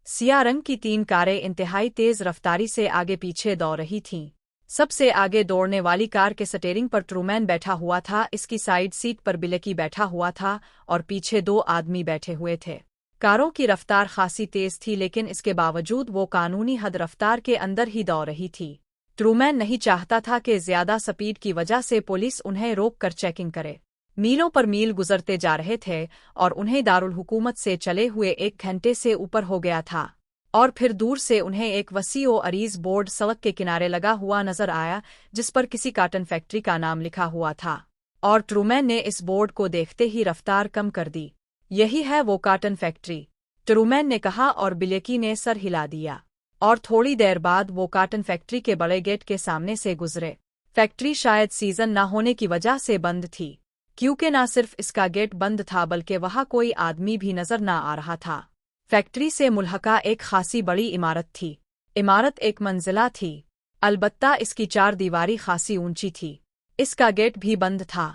सियाह रंग की 3 कारें इंतहाई तेज रफ्तारी से आगे पीछे दौड़ रही थीं। सबसे आगे दौड़ने वाली कार के स्टीयरिंग पर ट्रूमैन बैठा हुआ था, इसकी साइड सीट पर बिलेकी बैठा हुआ था और पीछे 2 आदमी बैठे हुए थे। कारों की रफ्तार खासी तेज थी, लेकिन इसके बावजूद वो कानूनी हद रफ्तार के अंदर ही दौड़ रही थी। ट्रूमैन नहीं चाहता था कि ज्यादा स्पीड की वजह से पुलिस उन्हें रोक कर चेकिंग करे। मीलों पर मील गुजरते जा रहे थे और उन्हें दारुल हुकूमत से चले हुए 1 घंटे से ऊपर हो गया था, और फिर दूर से उन्हें एक वसी व अरीज बोर्ड सड़क के किनारे लगा हुआ नजर आया, जिस पर किसी कॉटन फैक्ट्री का नाम लिखा हुआ था। और ट्रूमैन ने इस बोर्ड को देखते ही रफ्तार कम कर दी। यही है वो कॉटन फैक्ट्री, ट्रूमैन ने कहा, और बिलेकी ने सर हिला दिया। और थोड़ी देर बाद वो कॉटन फैक्ट्री के बड़े गेट के सामने से गुजरे। फैक्ट्री शायद सीजन न होने की वजह से बंद थी, क्योंकि न सिर्फ इसका गेट बंद था बल्कि वहां कोई आदमी भी नजर न आ रहा था। फैक्ट्री से मुल्हका एक खासी बड़ी इमारत थी। इमारत 1 मंजिला थी, अलबत्ता इसकी 4 दीवारी खासी ऊंची थी। इसका गेट भी बंद था।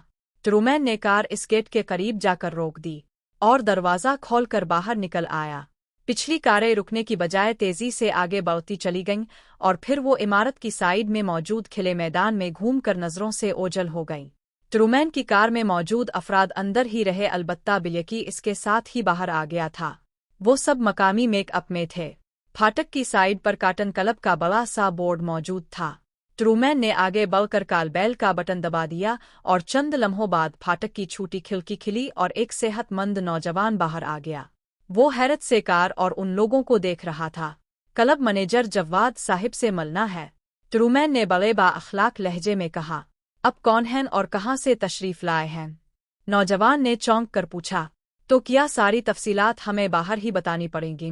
ट्रूमैन ने कार इस गेट के करीब जाकर रोक दी और दरवाज़ा खोलकर बाहर निकल आया। पिछली कारें रुकने की बजाय तेजी से आगे बढ़ती चली गईं और फिर वो इमारत की साइड में मौजूद खिले मैदान में घूमकर नजरों से ओझल हो गईं। ट्रूमैन की कार में मौजूद अफराद अंदर ही रहे, अलबत्ता बिलेकी इसके साथ ही बाहर आ गया था। वो सब मकामी मेकअप में थे। फाटक की साइड पर कॉटन क्लब का बड़ा सा बोर्ड मौजूद था। ट्रूमैन ने आगे बढ़कर कॉल बेल का बटन दबा दिया और चंद लम्हों बाद फाटक की छोटी खिड़की खुली और एक सेहतमंद नौजवान बाहर आ गया। वो हैरत से कार और उन लोगों को देख रहा था। क्लब मैनेजर जव्वाद साहिब से मिलना है, ट्रूमैन ने बड़े बाअखलाक लहजे में कहा। अब कौन हैं और कहाँ से तशरीफ लाए हैं? नौजवान ने चौंक कर पूछा। तो क्या सारी तफसीलात हमें बाहर ही बतानी पड़ेंगी?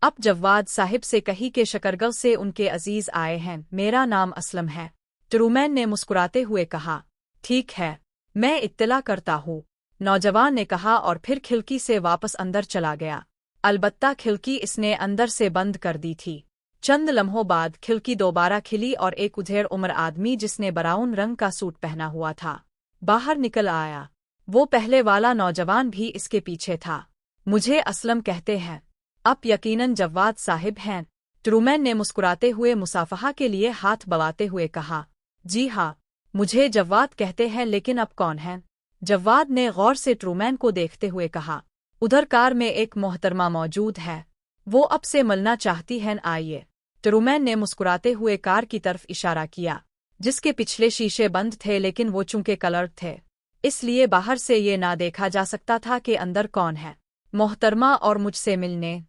अब जव्वाद साहिब से कही कि शकरगल से उनके अजीज आए हैं। मेरा नाम असलम है, ट्रूमैन ने मुस्कुराते हुए कहा। ठीक है, मैं इत्तला करता हूँ, नौजवान ने कहा और फिर खिड़की से वापस अंदर चला गया। अलबत्ता खिड़की इसने अंदर से बंद कर दी थी। चंद लम्हों बाद खिड़की दोबारा खिली और एक उधेड़ उम्र आदमी जिसने ब्राउन रंग का सूट पहना हुआ था बाहर निकल आया। वो पहले वाला नौजवान भी इसके पीछे था। मुझे असलम कहते हैं। आप यकीनन जव्वाद साहिब हैं, ट्रूमैन ने मुस्कुराते हुए मुसाफहा के लिए हाथ बढ़ाते हुए कहा। जी हाँ, मुझे जव्वाद कहते हैं, लेकिन अब कौन हैं? जव्वाद ने गौर से ट्रूमैन को देखते हुए कहा। उधर कार में एक मोहतरमा मौजूद है, वो अब से मिलना चाहती हैं, आइए। ट्रूमैन ने मुस्कुराते हुए कार की तरफ इशारा किया, जिसके पिछले शीशे बंद थे, लेकिन वो चूंकि कलर्ड थे इसलिए बाहर से ये ना देखा जा सकता था कि अंदर कौन है। मोहतरमा और मुझसे मिलने,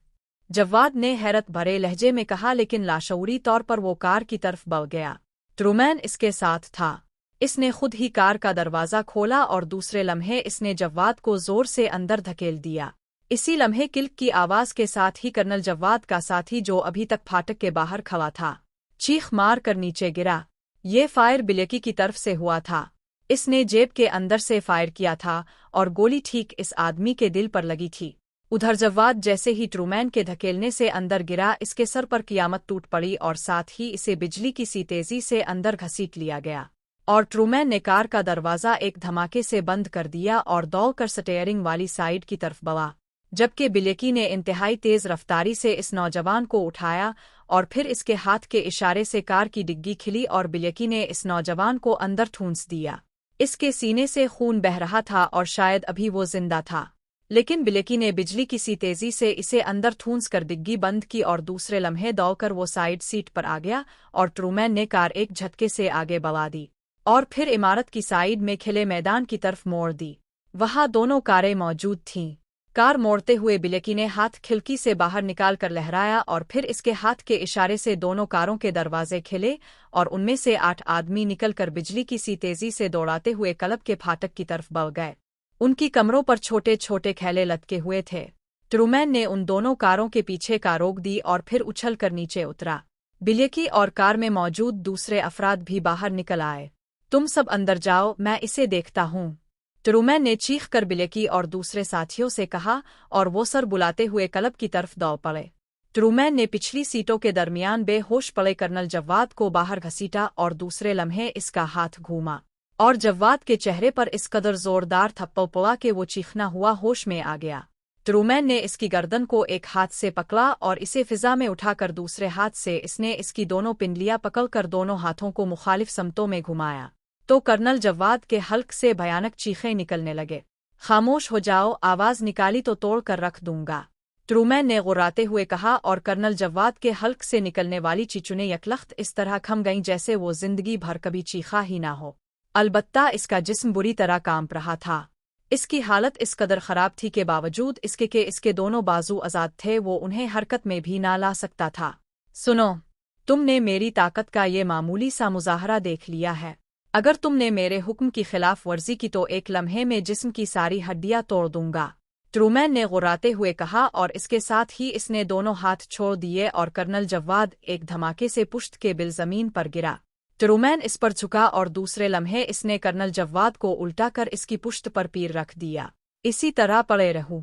जव्वाद ने हैरत भरे लहजे में कहा, लेकिन लाशऊरी तौर पर वो कार की तरफ बढ़ गया। ट्रूमैन इसके साथ था। इसने खुद ही कार का दरवाज़ा खोला और दूसरे लम्हे इसने जव्वाद को जोर से अंदर धकेल दिया। इसी लम्हे किल्क की आवाज़ के साथ ही कर्नल जव्वाद का साथी, जो अभी तक फाटक के बाहर खड़ा था, चीख मार कर नीचे गिरा। ये फायर बिलेकी की तरफ से हुआ था। इसने जेब के अंदर से फायर किया था और गोली ठीक इस आदमी के दिल पर लगी थी। उधर जव्वाद जैसे ही ट्रूमैन के धकेलने से अंदर गिरा, इसके सर पर कियामत टूट पड़ी और साथ ही इसे बिजली की सी तेजी से अंदर घसीट लिया गया। और ट्रूमैन ने कार का दरवाज़ा एक धमाके से बंद कर दिया और दौड़कर स्टीयरिंग वाली साइड की तरफ बढ़ा, जबकि बिलेकी ने इंतहाई तेज रफ्तारी से इस नौजवान को उठाया और फिर इसके हाथ के इशारे से कार की डिग्गी खिली और बिलेकी ने इस नौजवान को अंदर ठूंस दिया। इसके सीने से खून बह रहा था और शायद अभी वो जिंदा था, लेकिन बिलेकी ने बिजली की सी तेजी से इसे अंदर ठूंस कर डिग्गी बंद की और दूसरे लम्हे दौड़कर वो साइड सीट पर आ गया और ट्रूमैन ने कार एक झटके से आगे बढ़ा दी और फिर इमारत की साइड में खिले मैदान की तरफ मोड़ दी। वहां दोनों कारें मौजूद थीं। कार मोड़ते हुए बिलेकी ने हाथ खिड़की से बाहर निकाल कर लहराया और फिर इसके हाथ के इशारे से दोनों कारों के दरवाजे खिले और उनमें से 8 आदमी निकलकर बिजली की सी तेजी से दौड़ाते हुए क्लब के फाटक की तरफ बढ़ गए। उनकी कमरों पर छोटे छोटे खैले लटके हुए थे। ट्रूमैन ने उन दोनों कारों के पीछे कार रोक दी और फिर उछल कर नीचे उतरा। बिलेकी और कार में मौजूद दूसरे अफराद भी बाहर निकल आए। तुम सब अंदर जाओ, मैं इसे देखता हूँ, ट्रूमैन ने चीख कर बिलेकी और दूसरे साथियों से कहा और वो सर बुलाते हुए क्लब की तरफ दौड़ पड़े। ट्रूमैन ने पिछली सीटों के दरमियान बेहोश पड़े कर्नल जव्वाद को बाहर घसीटा और दूसरे लम्हे इसका हाथ घूमा और जव्वाद के चेहरे पर इस कदर जोरदार थप्पड़ पड़ा कि वो चीखना हुआ होश में आ गया। ट्रूमैन ने इसकी गर्दन को एक हाथ से पकड़ा और इसे फिजा में उठाकर दूसरे हाथ से इसने इसकी दोनों पिंडलियां पकड़कर दोनों हाथों को मुखालिफ समतों में घुमाया तो कर्नल जव्वाद के हल्क से भयानक चीखें निकलने लगे। खामोश हो जाओ, आवाज निकाली तो तोड़ कर रख दूंगा, ट्रूमैन ने गुर्राते हुए कहा और कर्नल जव्वाद के हल्क से निकलने वाली चीचुने यकलख्त इस तरह खम गईं जैसे वो जिंदगी भर कभी चीखा ही ना हो। अलबत्ता इसका जिस्म बुरी तरह कांप रहा था। इसकी हालत इस कदर खराब थी के बावजूद इसके दोनों बाजू आजाद थे, वो उन्हें हरकत में भी ना ला सकता था। सुनो, तुमने मेरी ताकत का ये मामूली सा मुजाहरा देख लिया है। अगर तुमने मेरे हुक्म की खिलाफ वर्जी की तो एक लम्हे में जिस्म की सारी हड्डियां तोड़ दूंगा, ट्रूमैन ने गुर्राते हुए कहा और इसके साथ ही इसने दोनों हाथ छोड़ दिए और कर्नल जव्वाद एक धमाके से पुश्त के बिल जमीन पर गिरा। ट्रूमैन इस पर झुका और दूसरे लम्हे इसने कर्नल जव्वाद को उल्टा कर इसकी पुश्त पर पीर रख दिया। इसी तरह पड़े रहूं,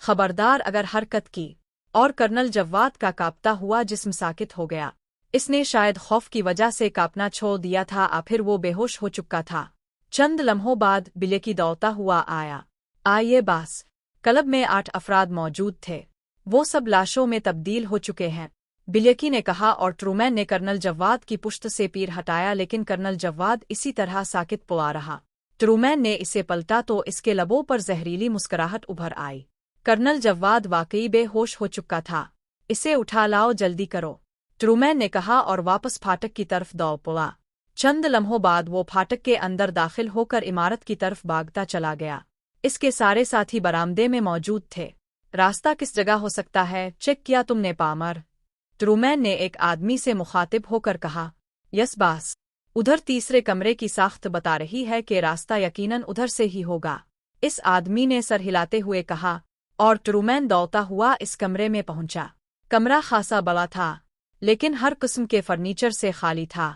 खबरदार अगर हरकत की। और कर्नल जव्वाद का कांपता हुआ जिस्म साकित हो गया। इसने शायद खौफ की वजह से कांपना छोड़ दिया था, फिर वो बेहोश हो चुका था। चंद लम्हों बाद बिलेकी दौड़ता हुआ आया। आइए बास, क्लब में 8 अफराद मौजूद थे, वो सब लाशों में तब्दील हो चुके हैं, बिलेकी ने कहा और ट्रूमैन ने कर्नल जव्वाद की पुश्त से पीर हटाया, लेकिन कर्नल जव्वाद इसी तरह साकित पड़ा रहा। ट्रूमैन ने इसे पलटा तो इसके लबों पर जहरीली मुस्कुराहट उभर आई। कर्नल जव्वाद वाकई बेहोश हो चुका था। इसे उठा लाओ, जल्दी करो, ट्रूमैन ने कहा और वापस फाटक की तरफ दौड़ पड़ा। चंद लम्हों बाद वो फाटक के अंदर दाखिल होकर इमारत की तरफ भागता चला गया। इसके सारे साथी बरामदे में मौजूद थे। रास्ता किस जगह हो सकता है, चेक किया तुमने पामर, ट्रूमैन ने एक आदमी से मुखातिब होकर कहा। यस बास, उधर तीसरे कमरे की साख्त बता रही है कि रास्ता यकीनन उधर से ही होगा, इस आदमी ने सर हिलाते हुए कहा और ट्रूमैन दौड़ता हुआ इस कमरे में पहुंचा। कमरा खासा बड़ा था, लेकिन हर किस्म के फर्नीचर से खाली था।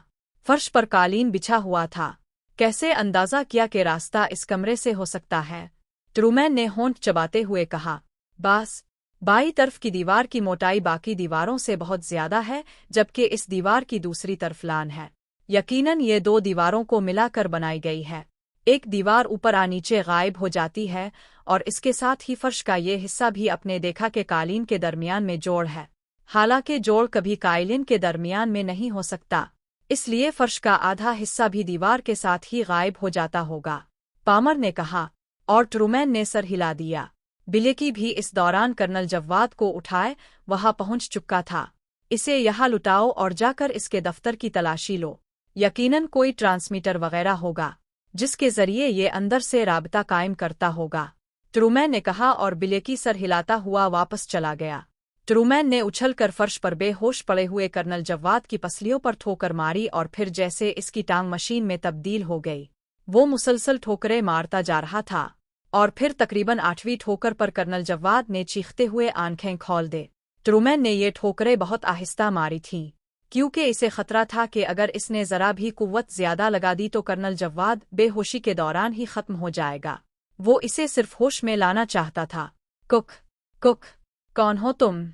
फर्श पर कालीन बिछा हुआ था। कैसे अंदाजा किया कि रास्ता इस कमरे से हो सकता है, ट्रूमैन ने होंठ चबाते हुए कहा। बास, बाईं तरफ की दीवार की मोटाई बाकी दीवारों से बहुत ज्यादा है, जबकि इस दीवार की दूसरी तरफ लान है। यकीनन ये 2 दीवारों को मिलाकर बनाई गई है। एक दीवार ऊपर आ नीचे गायब हो जाती है और इसके साथ ही फर्श का ये हिस्सा भी अपने देखा के कालीन के दरमियान में जोड़ है। हालांकि जोड़ कभी कालीन के दरमियान में नहीं हो सकता, इसलिए फर्श का आधा हिस्सा भी दीवार के साथ ही गायब हो जाता होगा, पामर ने कहा और ट्रूमैन ने सर हिला दिया। बिलेकी भी इस दौरान कर्नल जव्वाद को उठाए वहां पहुंच चुका था। इसे यहाँ लुटाओ और जाकर इसके दफ्तर की तलाशी लो, यकीनन कोई ट्रांसमीटर वगैरह होगा जिसके जरिए ये अंदर से राबता कायम करता होगा, ट्रूमैन ने कहा और बिलेकी सर हिलाता हुआ वापस चला गया। ट्रूमैन ने उछलकर फर्श पर बेहोश पड़े हुए कर्नल जव्वाद की पसलियों पर ठोकर मारी और फिर जैसे इसकी टांग मशीन में तब्दील हो गई, वो मुसलसल ठोकरें मारता जा रहा था और फिर तकरीबन 8वीं ठोकर पर कर्नल जव्वाद ने चीखते हुए आंखें खोल दे। ट्रूमैन ने ये ठोकरें बहुत आहिस्ता मारी थीं, क्योंकि इसे खतरा था कि अगर इसने जरा भी कुव्वत ज्यादा लगा दी तो कर्नल जव्वाद बेहोशी के दौरान ही खत्म हो जाएगा। वो इसे सिर्फ होश में लाना चाहता था। कुक कुक, कौन हो तुम,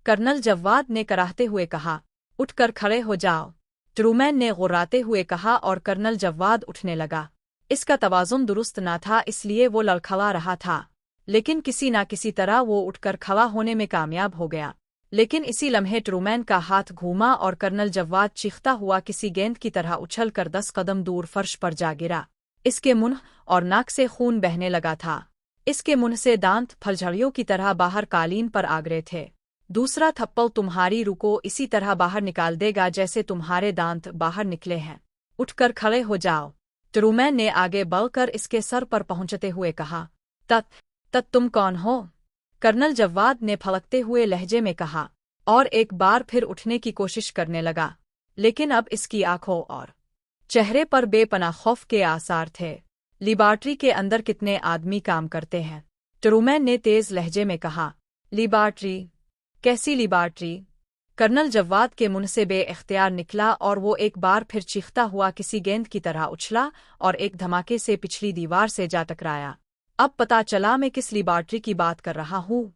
कर्नल जव्वाद ने कराहते हुए कहा। उठकर खड़े हो जाओ, ट्रूमैन ने गुर्राते हुए कहा और कर्नल जव्वाद उठने लगा। इसका तवाज़ुन दुरुस्त न था, इसलिए वो लड़खड़ा रहा था, लेकिन किसी न किसी तरह वो उठकर खड़ा होने में कामयाब हो गया। लेकिन इसी लम्हे ट्रूमैन का हाथ घूमा और कर्नल जव्वाद चीखता हुआ किसी गेंद की तरह उछलकर 10 कदम दूर फर्श पर जा गिरा। इसके मुंह और नाक से खून बहने लगा था। इसके मुंह से दांत फलझड़ियों की तरह बाहर कालीन पर आ गिरे थे। दूसरा थप्पड़ तुम्हारी रूह को इसी तरह बाहर निकाल देगा जैसे तुम्हारे दांत बाहर निकले हैं। उठकर खड़े हो जाओ, ट्रूमैन ने आगे बढ़कर इसके सर पर पहुंचते हुए कहा। तत तुम कौन हो, कर्नल जव्वाद ने फलकते हुए लहजे में कहा और एक बार फिर उठने की कोशिश करने लगा, लेकिन अब इसकी आंखों और चेहरे पर बेपनाह खौफ के आसार थे। लिबार्ट्री के अंदर कितने आदमी काम करते हैं, ट्रूमैन ने तेज लहजे में कहा। लिबार्ट्री? कैसी लिबार्ट्री? कर्नल जव्वाद के मुंह से बे-इख्तियार निकला और वो एक बार फिर चीखता हुआ किसी गेंद की तरह उछला और एक धमाके से पिछली दीवार से जा टकराया। अब पता चला मैं किस लिबार्ट्री की बात कर रहा हूँ,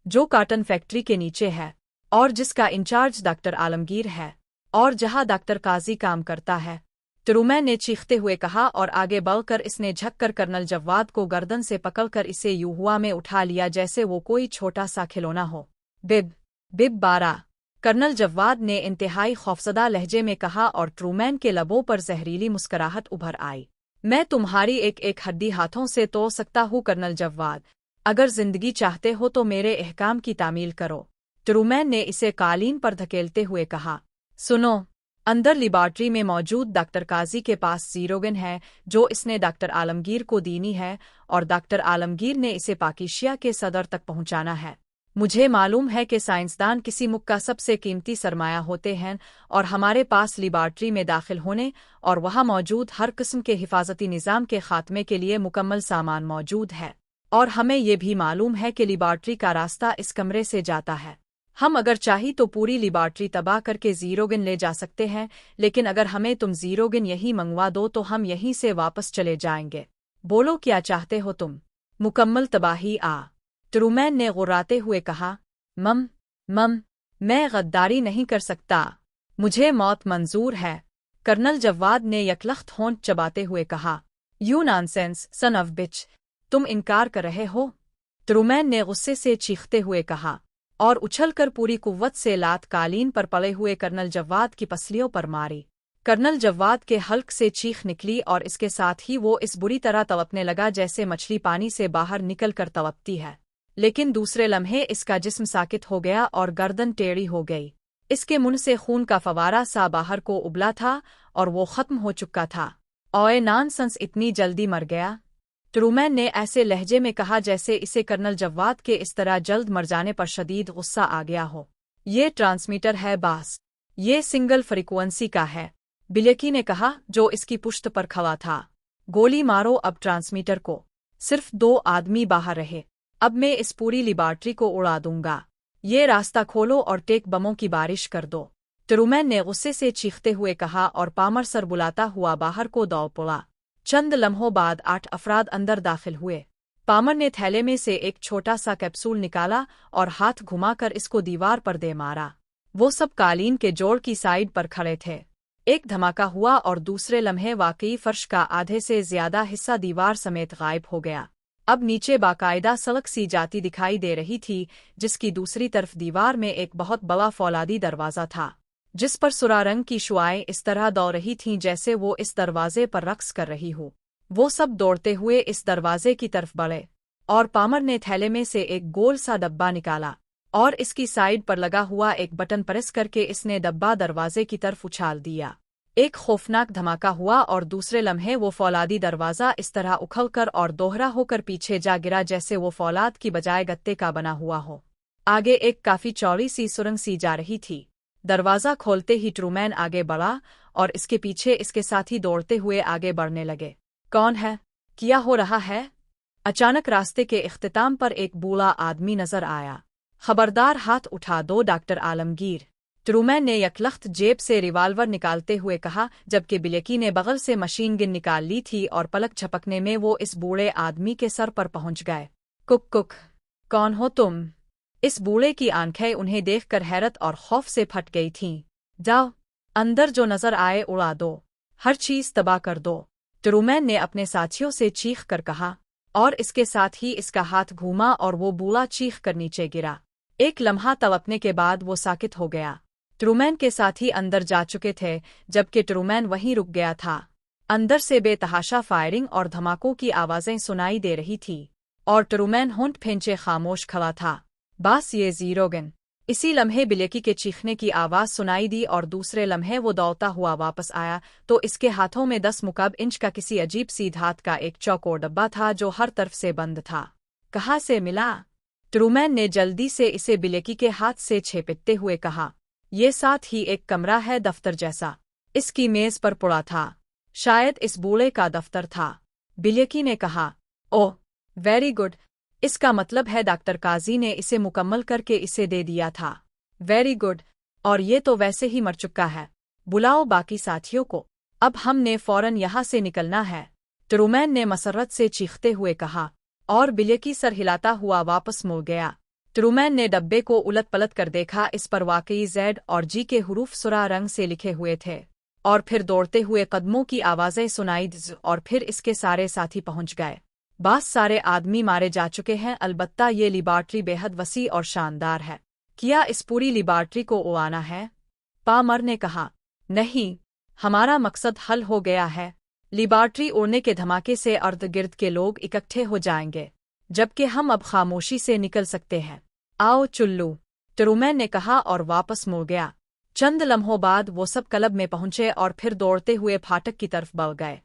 जो काटन फैक्ट्री के नीचे है और जिसका इंचार्ज डॉक्टर आलमगीर है और जहाँ डॉक्टर काजी काम करता है। ट्रूमैन ने चीखते हुए कहा और आगे बढ़कर इसने झुककर कर्नल जव्वाद को गर्दन से पकड़कर इसे यूं हवा में उठा लिया जैसे वो कोई छोटा सा खिलौना हो। बिब बिब 12। कर्नल जव्वाद ने इंतहाई खौफजदा लहजे में कहा और ट्रूमैन के लबों पर जहरीली मुस्कुराहट उभर आई। मैं तुम्हारी एक एक हड्डी हाथों से तोड़ सकता हूँ कर्नल जव्वाद। अगर जिंदगी चाहते हो तो मेरे अहकाम की तामील करो। ट्रूमैन ने इसे कालीन पर धकेलते हुए कहा। सुनो, अंदर लेबॉर्ट्री में मौजूद डॉक्टर काजी के पास जीरोगन है जो इसने डॉक्टर आलमगीर को दीनी है और डॉक्टर आलमगीर ने इसे पाकिस्तान के सदर तक पहुंचाना है। मुझे मालूम है कि साइंसदान किसी मुल्क का सबसे कीमती सरमाया होते हैं और हमारे पास लेबॉर्ट्री में दाखिल होने और वहां मौजूद हर किस्म के हिफाजती निज़ाम के खात्मे के लिए मुकम्मल सामान मौजूद है। और हमें ये भी मालूम है कि लेबॉर्ट्री का रास्ता इस कमरे से जाता है। हम अगर चाही तो पूरी लेबॉर्ट्री तबाह करके जीरोगिन ले जा सकते हैं, लेकिन अगर हमें तुम जीरोगिन यहीं मंगवा दो तो हम यहीं से वापस चले जाएंगे। बोलो क्या चाहते हो तुम? मुकम्मल तबाही ट्रूमैन ने गुर्राते हुए कहा। मम मैं गद्दारी नहीं कर सकता, मुझे मौत मंजूर है, कर्नल जव्वाद ने यकलख्त होंठ चबाते हुए कहा। यू नॉनसेंस सन ऑफ बिच, तुम इनकार कर रहे हो? ट्रूमैन ने गुस्से से चीखते हुए कहा और उछलकर पूरी कुव्वत से लात कालीन पर पड़े हुए कर्नल जव्वाद की पसलियों पर मारी। कर्नल जव्वाद के हल्क से चीख निकली और इसके साथ ही वो इस बुरी तरह तड़पने लगा जैसे मछली पानी से बाहर निकल कर तड़पती है। लेकिन दूसरे लम्हे इसका जिस्म साकित हो गया और गर्दन टेढ़ी हो गई। इसके मुंह से खून का फवारा सा बाहर को उबला था और वो खत्म हो चुका था। ओए नॉनसेंस, इतनी जल्दी मर गया? ट्रूमैन ने ऐसे लहजे में कहा जैसे इसे कर्नल जव्वाद के इस तरह जल्द मर जाने पर शदीद गुस्सा आ गया हो। ये ट्रांसमीटर है बास, ये सिंगल फ्रीक्वेंसी का है, बिलेकी ने कहा जो इसकी पुश्त पर खड़ा था। गोली मारो अब ट्रांसमीटर को। सिर्फ 2 आदमी बाहर रहे, अब मैं इस पूरी लेबॉर्ट्री को उड़ा दूंगा। ये रास्ता खोलो और टेक बमों की बारिश कर दो। ट्रूमैन ने गुस्से से चीखते हुए कहा और पामर सर बुलाता हुआ बाहर को दौड़ पड़ा। चंद लम्हों बाद 8 अफराद अंदर दाखिल हुए। पामर ने थैले में से एक छोटा सा कैप्सूल निकाला और हाथ घुमाकर इसको दीवार पर दे मारा। वो सब कालीन के जोड़ की साइड पर खड़े थे। एक धमाका हुआ और दूसरे लम्हे वाकई फर्श का आधे से ज्यादा हिस्सा दीवार समेत गायब हो गया। अब नीचे बाकायदा सड़क सी जाती दिखाई दे रही थी, जिसकी दूसरी तरफ दीवार में एक बहुत बड़ा फौलादी दरवाज़ा था, जिस पर सुरा रंग की शुआएं इस तरह दौड़ रही थीं जैसे वो इस दरवाजे पर रक्स कर रही हो। वो सब दौड़ते हुए इस दरवाजे की तरफ बढ़े और पामर ने थैले में से एक गोल सा डब्बा निकाला और इसकी साइड पर लगा हुआ एक बटन प्रेस करके इसने डब्बा दरवाजे की तरफ उछाल दिया। एक खौफनाक धमाका हुआ और दूसरे लम्हे वो फौलादी दरवाज़ा इस तरह उखड़कर और दोहरा होकर पीछे जा गिरा जैसे वो फौलाद की बजाय गत्ते का बना हुआ हो। आगे एक काफी चौड़ी सी सुरंग सी जा रही थी। दरवाज़ा खोलते ही ट्रूमैन आगे बढ़ा और इसके पीछे इसके साथी दौड़ते हुए आगे बढ़ने लगे। कौन है? क्या हो रहा है? अचानक रास्ते के इख्तिताम पर एक बूढ़ा आदमी नजर आया। खबरदार, हाथ उठा दो डॉक्टर आलमगीर, ट्रूमैन ने यकलख्त जेब से रिवाल्वर निकालते हुए कहा, जबकि बिलेकी ने बगल से मशीन गन निकाल ली थी और पलक झपकने में वो इस बूढ़े आदमी के सर पर पहुंच गए। कुक कुक, कौन हो तुम? इस बूढ़े की आंखें उन्हें देखकर हैरत और खौफ से फट गई थीं। जाओ, अंदर जो नजर आए उड़ा दो, हर चीज तबाह कर दो, ट्रूमैन ने अपने साथियों से चीख कर कहा और इसके साथ ही इसका हाथ घूमा और वो बूढ़ा चीख कर नीचे गिरा। एक लम्हा तड़पने के बाद वो साकित हो गया। ट्रूमैन के साथी अंदर जा चुके थे, जबकि ट्रूमैन वहीं रुक गया था। अंदर से बेतहाशा फायरिंग और धमाकों की आवाजें सुनाई दे रही थी और ट्रूमैन होंठ फेंचे खामोश खड़ा था। बस ये जीरोगन। इसी लम्हे बिलेकी के चीखने की आवाज सुनाई दी और दूसरे लम्हे वो दौड़ता हुआ वापस आया तो इसके हाथों में 10 मुकाब इंच का किसी अजीब सी धात का एक चौकोर डब्बा था जो हर तरफ से बंद था। कहाँ से मिला? ट्रूमैन ने जल्दी से इसे बिलेकी के हाथ से छेपते हुए कहा। ये साथ ही एक कमरा है दफ्तर जैसा, इसकी मेज पर पड़ा था, शायद इस बूढ़े का दफ्तर था, बिलेकी ने कहा। ओह वेरी गुड, इसका मतलब है डॉक्टर काजी ने इसे मुकम्मल करके इसे दे दिया था। वेरी गुड, और ये तो वैसे ही मर चुका है। बुलाओ बाकी साथियों को, अब हमने फौरन यहाँ से निकलना है, ट्रूमैन ने मसरत से चीखते हुए कहा और बिलेकी सर हिलाता हुआ वापस मुड़ गया। ट्रूमैन ने डब्बे को उलट पलट कर देखा, इस पर वाकई Z और G के हरूफ सुरा रंग से लिखे हुए थे। और फिर दौड़ते हुए कदमों की आवाज़ें सुनाई दी और फिर इसके सारे साथी पहुंच गए। बास सारे आदमी मारे जा चुके हैं, अलबत्ता ये लिबार्ट्री बेहद वसी और शानदार है। क्या इस पूरी लिबार्ट्री को उड़ाना है? पामर ने कहा। नहीं, हमारा मकसद हल हो गया है। लिबार्ट्री उड़ने के धमाके से अर्द गिर्द के लोग इकट्ठे हो जाएंगे, जबकि हम अब खामोशी से निकल सकते हैं। आओ चुल्लू, ट्रूमैन ने कहा और वापस मुड़ गया। चंद लम्हों बाद वो सब क्लब में पहुंचे और फिर दौड़ते हुए फाटक की तरफ बढ़ गए।